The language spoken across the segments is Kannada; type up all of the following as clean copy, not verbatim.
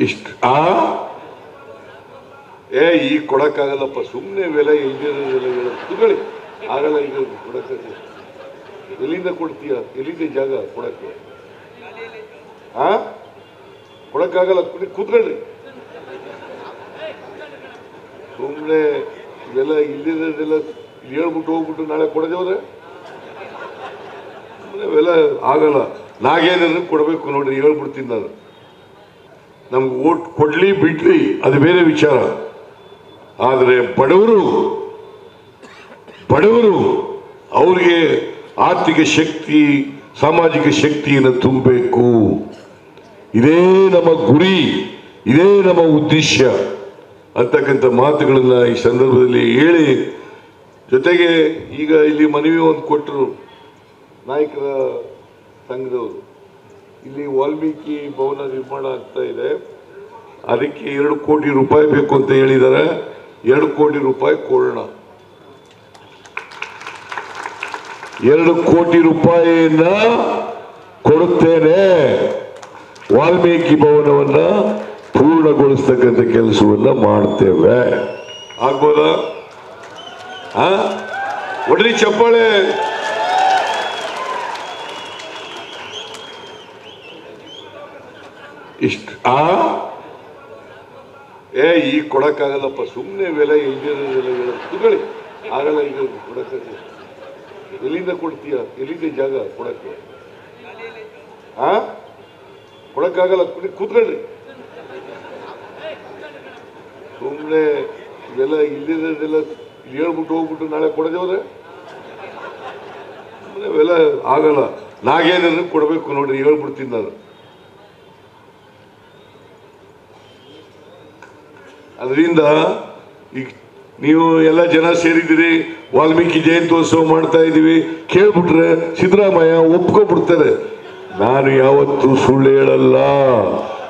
ಇಷ್ಟು ಈಗ ಕೊಡಕ್ಕಾಗಲ್ಲಪ್ಪ, ಸುಮ್ಮನೆ ಬೆಲೆ ಇಲ್ದಿರೋದೆಲ್ಲ ತಗೊಳ್ಳಿ, ಆಗಲ್ಲ. ಈಗ ಕೊಡಕ್ಕಾಗಲ್ಲ. ಎಲ್ಲಿಂದ ಕೊಡ್ತೀಯ? ಎಲ್ಲಿಂದ ಜಾಗ ಕೊಡಕ್ಕೆ? ಕೊಡಕ್ಕಾಗಲ್ಲ, ಕೂತ್ಕೊಳ್ರಿ. ಸುಮ್ಮನೆ ಇವೆಲ್ಲ ಇಲ್ಲಿರೋದೆಲ್ಲ ಹೇಳ್ಬಿಟ್ಟು ಹೋಗ್ಬಿಟ್ಟು ನಾಳೆ ಕೊಡದೇವ್ರೆ ಸುಮ್ಮನೆ ಇವೆಲ್ಲ ಆಗಲ್ಲ. ನಾಗೇಂದ್ರ ಕೊಡಬೇಕು ನೋಡ್ರಿ, ಹೇಳ್ಬಿಡ್ತೀನಿ ನಾನು. ನಮ್ಗೆ ಓಟ್ ಕೊಡ್ಲಿ ಬಿಡ್ಲಿ ಅದು ಬೇರೆ ವಿಚಾರ. ಆದರೆ ಬಡವರು ಅವ್ರಿಗೆ ಆರ್ಥಿಕ ಶಕ್ತಿ, ಸಾಮಾಜಿಕ ಶಕ್ತಿಯನ್ನು ತುಂಬಬೇಕು. ಇದೇ ನಮ್ಮ ಗುರಿ, ಇದೇ ನಮ್ಮ ಉದ್ದೇಶ ಅಂತಕ್ಕಂಥ ಮಾತುಗಳನ್ನ ಈ ಸಂದರ್ಭದಲ್ಲಿ ಹೇಳಿ, ಜೊತೆಗೆ ಈಗ ಇಲ್ಲಿ ಮನವಿ ಒಂದು ಕೊಟ್ಟರು ನಾಯಕರ ಸಂಘದವರು. ಇಲ್ಲಿ ವಾಲ್ಮೀಕಿ ಭವನ ನಿರ್ಮಾಣ ಆಗ್ತಾ ಇದೆ, ಅದಕ್ಕೆ 2 ಕೋಟಿ ರೂಪಾಯಿ ಬೇಕು ಅಂತ ಹೇಳಿದ್ದಾರೆ. 2 ಕೋಟಿ ರೂಪಾಯಿ ಕೊಡೋಣ. 2 ಕೋಟಿ ರೂಪಾಯಿಯನ್ನ ಕೊಡುತ್ತೇನೆ. ವಾಲ್ಮೀಕಿ ಭವನವನ್ನ ಪೂರ್ಣಗೊಳಿಸ್ತಕ್ಕಂಥ ಕೆಲಸವನ್ನ ಮಾಡ್ತೇವೆ. ಆಗ್ಬೋದಾ? ಒಡ್ರಿ ಚಪ್ಪಾಳೆ. ಇಷ್ಟು ಈಗ ಕೊಡಕ್ಕಾಗಲ್ಲಪ್ಪ, ಸುಮ್ಮನೆ ಬೆಲೆ ಇಲ್ದಿರೋದೆಲ್ಲ ತಗೊಳ್ಳಿ, ಆಗಲ್ಲ. ಈಗ ಕೊಡಕ್ಕಾಗಲ್ಲ. ಎಲ್ಲಿಂದ ಕೊಡ್ತೀಯ? ಎಲ್ಲಿಂದ ಜಾಗ ಕೊಡಕ್ಕೆ? ಕೊಡಕ್ಕಾಗಲ್ಲ, ಕೂತ್ಕೊಳ್ರಿ. ಸುಮ್ಮನೆ ಇವೆಲ್ಲ ಇಲ್ಲಿರೋದೆಲ್ಲ ಹೇಳ್ಬಿಟ್ಟು ಹೋಗ್ಬಿಟ್ಟು ನಾಳೆ ಕೊಡದೇವ್ರೆ ಸುಮ್ಮನೆ ಇವೆಲ್ಲ ಆಗಲ್ಲ. ನಾಗೇಂದ್ರ ಕೊಡಬೇಕು ನೋಡ್ರಿ, ಹೇಳ್ಬಿಡ್ತೀನಿ ನಾನು. ಅದರಿಂದ ಈಗ ನೀವು ಎಲ್ಲ ಜನ ಸೇರಿದ್ದೀರಿ, ವಾಲ್ಮೀಕಿ ಜಯಂತ್ಯೋತ್ಸವ ಮಾಡ್ತಾ ಇದ್ದೀವಿ. ಕೇಳ್ಬಿಟ್ರೆ ಸಿದ್ದರಾಮಯ್ಯ ಒಪ್ಕೊಬಿಡ್ತಾರೆ. ನಾನು ಯಾವತ್ತೂ ಸುಳ್ಳು ಹೇಳಲ್ಲ,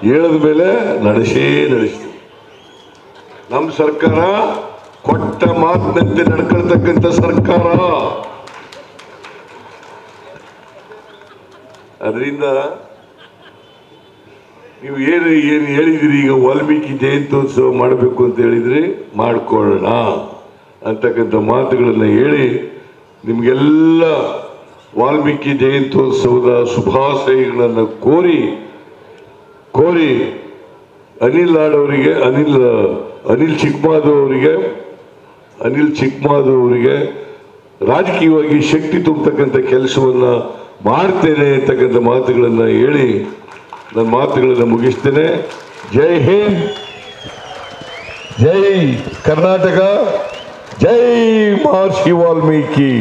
ಹೇಳಿದ ಮೇಲೆ ನಡೆಸ್ತೀವಿ. ನಮ್ಮ ಸರ್ಕಾರ ಕೊಟ್ಟ ಮಾತಿನಂತೆ ನಡ್ಕೊಳ್ತಕ್ಕಂಥ ಸರ್ಕಾರ. ಅದರಿಂದ ನೀವು ಏನು ಹೇಳಿದಿರಿ, ಈಗ ವಾಲ್ಮೀಕಿ ಜಯಂತ್ಯೋತ್ಸವ ಮಾಡಬೇಕು ಅಂತ ಹೇಳಿದ್ರಿ, ಮಾಡ್ಕೊಳ್ಳೋಣ ಅಂತಕ್ಕಂಥ ಮಾತುಗಳನ್ನು ಹೇಳಿ ನಿಮಗೆಲ್ಲ ವಾಲ್ಮೀಕಿ ಜಯಂತ್ಯೋತ್ಸವದ ಶುಭಾಶಯಗಳನ್ನು ಕೋರಿ ಅನಿಲ್ ಲಾಡ್ ಅನಿಲ್ ಚಿಕ್ಕಮಾದು ಅವರಿಗೆ ರಾಜಕೀಯವಾಗಿ ಶಕ್ತಿ ತುಂಬತಕ್ಕಂಥ ಕೆಲಸವನ್ನ ಮಾಡ್ತೇನೆ ಅಂತಕ್ಕಂಥ ಮಾತುಗಳನ್ನು ಹೇಳಿ ನನ್ನ ಮಾತುಗಳನ್ನು ಮುಗಿಸ್ತೇನೆ. ಜೈ ಹಿಂದ್, ಜೈ ಕರ್ನಾಟಕ, ಜೈ ಮಹರ್ಷಿ ವಾಲ್ಮೀಕಿ.